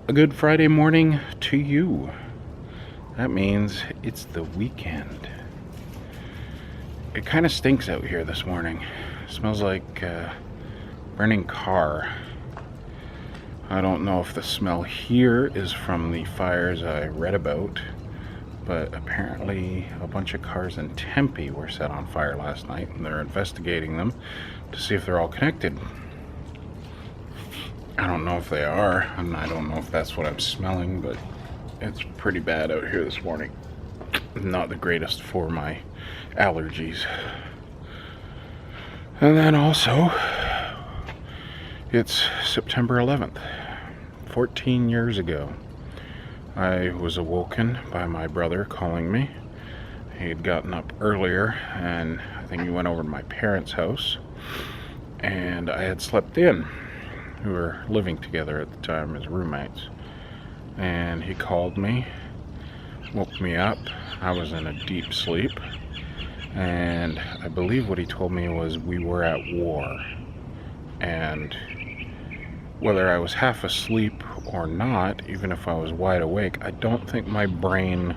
A good Friday morning to you. That means it's the weekend. It kind of stinks out here this morning. It smells like burning car. I don't know if the smell here is from the fires I read about, but apparently a bunch of cars in Tempe were set on fire last night, and they're investigating them to see if they're all connected. I don't know if they are, and I don't know if that's what I'm smelling, but it's pretty bad out here this morning. Not the greatest for my allergies. And then also, it's September 11th. 14 years ago, I was awoken by my brother calling me. He had gotten up earlier, and I think he went over to my parents' house, and I had slept in. We were living together at the time as roommates, and he called me, woke me up. I was in a deep sleep, and I believe what he told me was we were at war, and whether I was half asleep or not, even if I was wide awake, I don't think my brain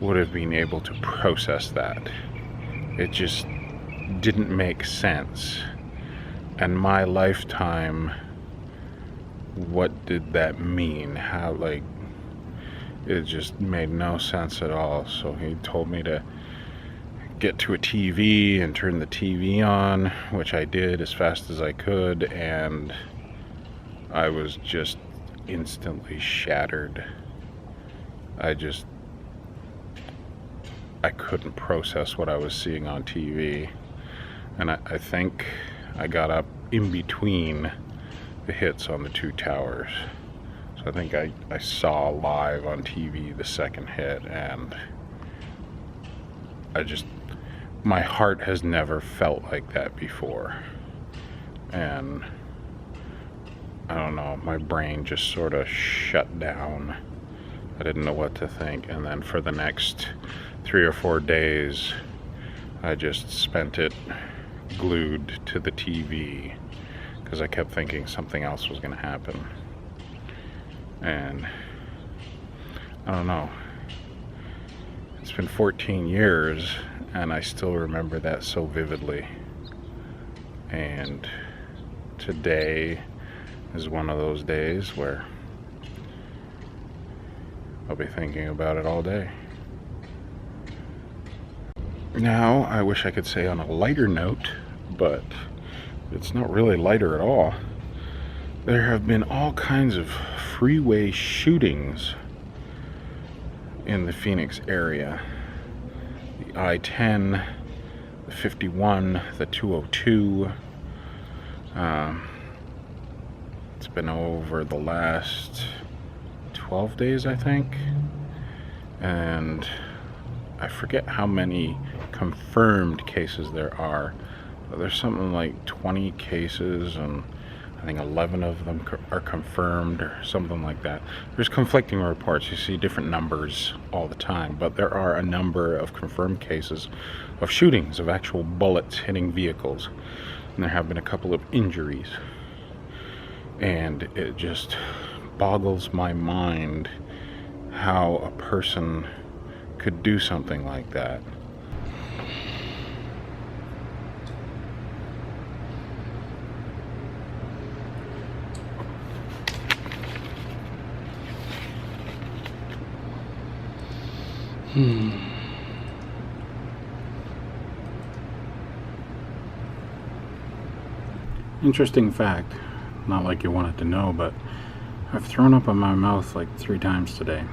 would have been able to process that. It just didn't make sense. And my lifetime, what did that mean? How, it just made no sense at all. So he told me to get to a TV and turn the TV on, which I did as fast as I could, and I was just instantly shattered. I couldn't process what I was seeing on TV. And I think I got up in between the hits on the two towers. So I think I saw live on TV the second hit, and my heart has never felt like that before. And I don't know, my brain just sort of shut down. I didn't know what to think, and then for the next 3 or 4 days, I just spent it glued to the TV because I kept thinking something else was going to happen. And I don't know, it's been 14 years and I still remember that so vividly. And today is one of those days where I'll be thinking about it all day. Now, I wish I could say on a lighter note, but it's not really lighter at all. There have been all kinds of freeway shootings in the Phoenix area. The I-10, the 51, the 202. It's been over the last 12 days, I think. And I forget how many confirmed cases there are. There's something like 20 cases, and I think 11 of them are confirmed or something like that. There's conflicting reports. You see different numbers all the time, but there are a number of confirmed cases of shootings, of actual bullets hitting vehicles. And there have been a couple of injuries. And it just boggles my mind how a person could do something like that. Interesting fact, not like you wanted to know, but I've thrown up in my mouth like 3 times today.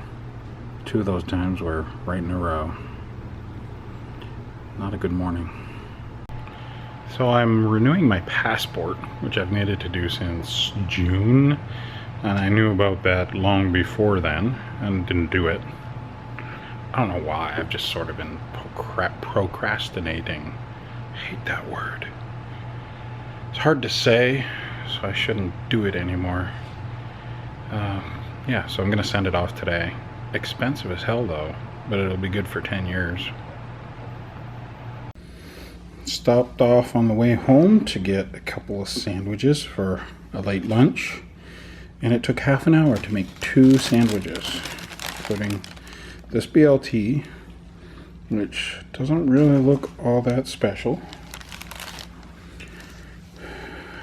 2 of those times were right in a row. Not a good morning. So I'm renewing my passport, which I've needed to do since June, and I knew about that long before then and didn't do it. I don't know why. I've just sort of been procrastinating. I hate that word. It's hard to say, so I shouldn't do it anymore. Yeah, so I'm gonna send it off today. Expensive as hell though, but it'll be good for 10 years. Stopped off on the way home to get a couple of sandwiches for a late lunch, And it took half an hour to make 2 sandwiches, including this BLT, which doesn't really look all that special.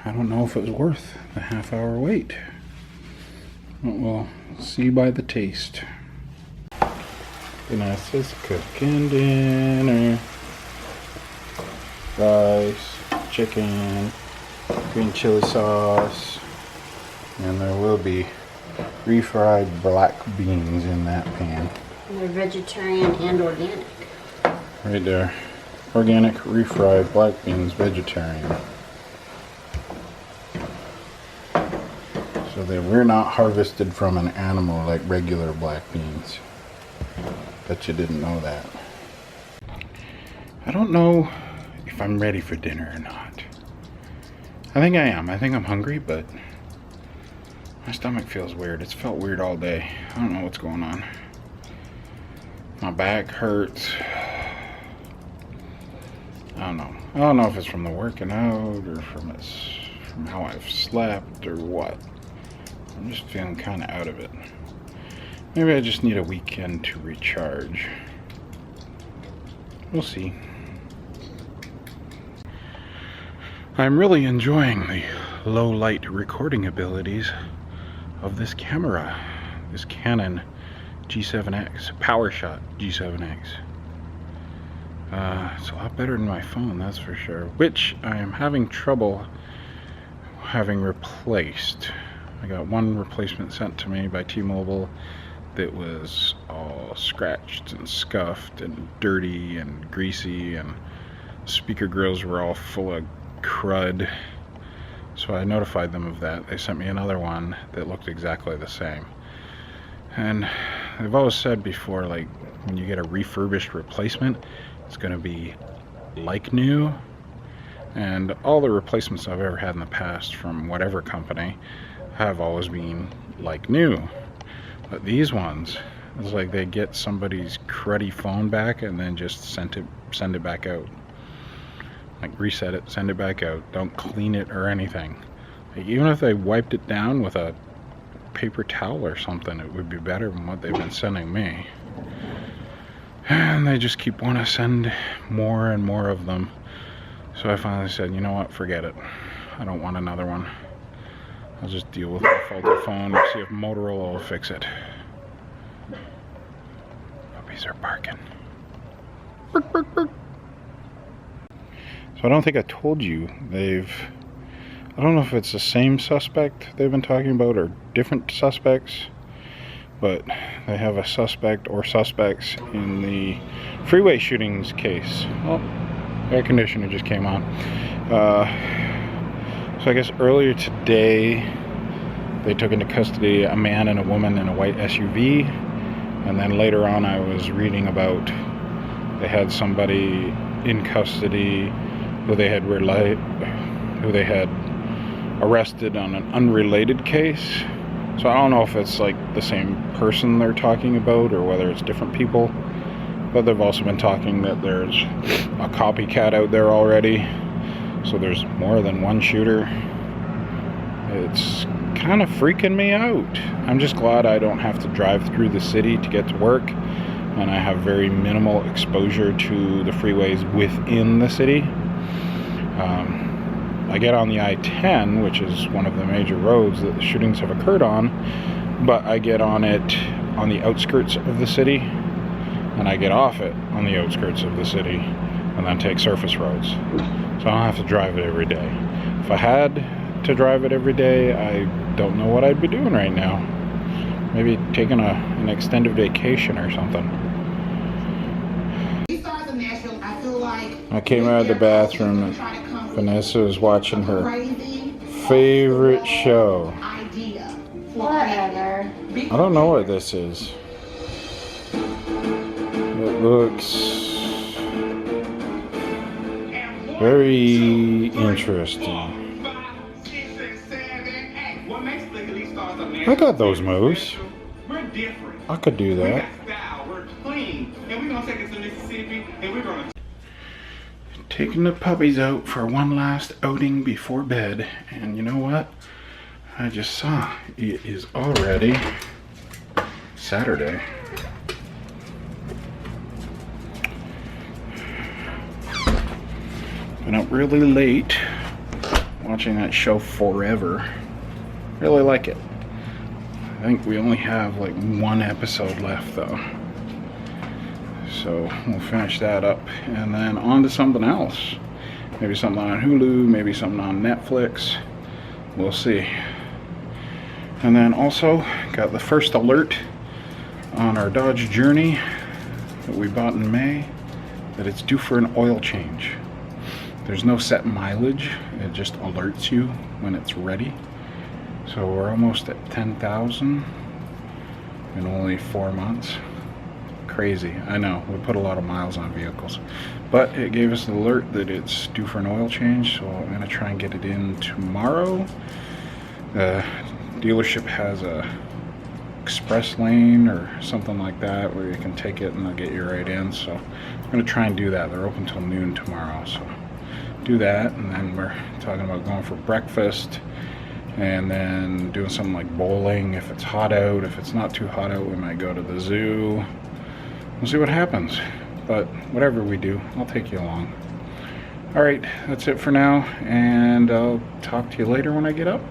I don't know if it was worth the half-hour wait. But we'll see by the taste. Vanessa's cooking dinner. Rice, chicken, green chili sauce, and there will be refried black beans in that pan. And they're vegetarian and organic. Right there. Organic refried black beans, vegetarian. So they were not harvested from an animal like regular black beans. Bet you didn't know that. I don't know if I'm ready for dinner or not. I think I am. I think I'm hungry, but my stomach feels weird. It's felt weird all day. I don't know what's going on. My back hurts. I don't know. I don't know if it's from the working out or from how I've slept or what. I'm just feeling kind of out of it. Maybe I just need a weekend to recharge. We'll see. I'm really enjoying the low light recording abilities of this camera, this Canon G7X, PowerShot G7X. It's a lot better than my phone, that's for sure, which I am having trouble having replaced. I got one replacement sent to me by T-Mobile that was all scratched and scuffed and dirty and greasy, and speaker grills were all full of crud. So I notified them of that. They sent me another one that looked exactly the same. And they've always said before, like, when you get a refurbished replacement, it's going to be like new. And all the replacements I've ever had in the past from whatever company have always been like new. But these ones, it's like they get somebody's cruddy phone back and then just send it back out. Like, reset it, send it back out. Don't clean it or anything. Like, even if they wiped it down with a paper towel or something, it would be better than what they've been sending me. And they just keep wanting to send more and more of them. So I finally said, you know what, forget it. I don't want another one. I'll just deal with my faulty phone and see if Motorola will fix it. Puppies are barking. Bark, bark, bark. So I don't think I told you, I don't know if it's the same suspect they've been talking about or different suspects, but they have a suspect or suspects in the freeway shootings case. Oh, air conditioner just came on. So I guess earlier today they took into custody a man and a woman in a white SUV, and then later on I was reading about they had somebody in custody who they had arrested on an unrelated case. So I don't know if it's like the same person they're talking about or whether it's different people, but they've also been talking that there's a copycat out there already, so there's more than one shooter. It's kind of freaking me out. I'm just glad I don't have to drive through the city to get to work, and I have very minimal exposure to the freeways within the city. I get on the I-10, which is one of the major roads that the shootings have occurred on, but I get on it on the outskirts of the city, and I get off it on the outskirts of the city, and then take surface roads. So I don't have to drive it every day. If I had to drive it every day, I don't know what I'd be doing right now. Maybe taking an extended vacation or something. I came out of the bathroom and Vanessa was watching her favorite show. Whatever. I don't know what this is. It looks very interesting. I got those moves. I could do that. Taking the puppies out for one last outing before bed, and you know what? I just saw it is already Saturday. Been up really late watching that show Forever. Really like it. I think we only have like one episode left though. So we'll finish that up and then on to something else. Maybe something on Hulu, maybe something on Netflix. We'll see. And then also got the first alert on our Dodge Journey that we bought in May that it's due for an oil change. There's no set mileage, it just alerts you when it's ready. So we're almost at 10,000 in only 4 months. Crazy, I know, we put a lot of miles on vehicles. But it gave us an alert that it's due for an oil change, so I'm gonna try and get it in tomorrow. The dealership has a express lane or something like that where you can take it and they'll get you right in, so I'm going to try and do that. They're open till noon tomorrow, so do that, and then we're talking about going for breakfast and then doing something like bowling if it's hot out. If it's not too hot out, we might go to the zoo. We'll see what happens, but whatever we do, I'll take you along. Alright, that's it for now, and I'll talk to you later when I get up.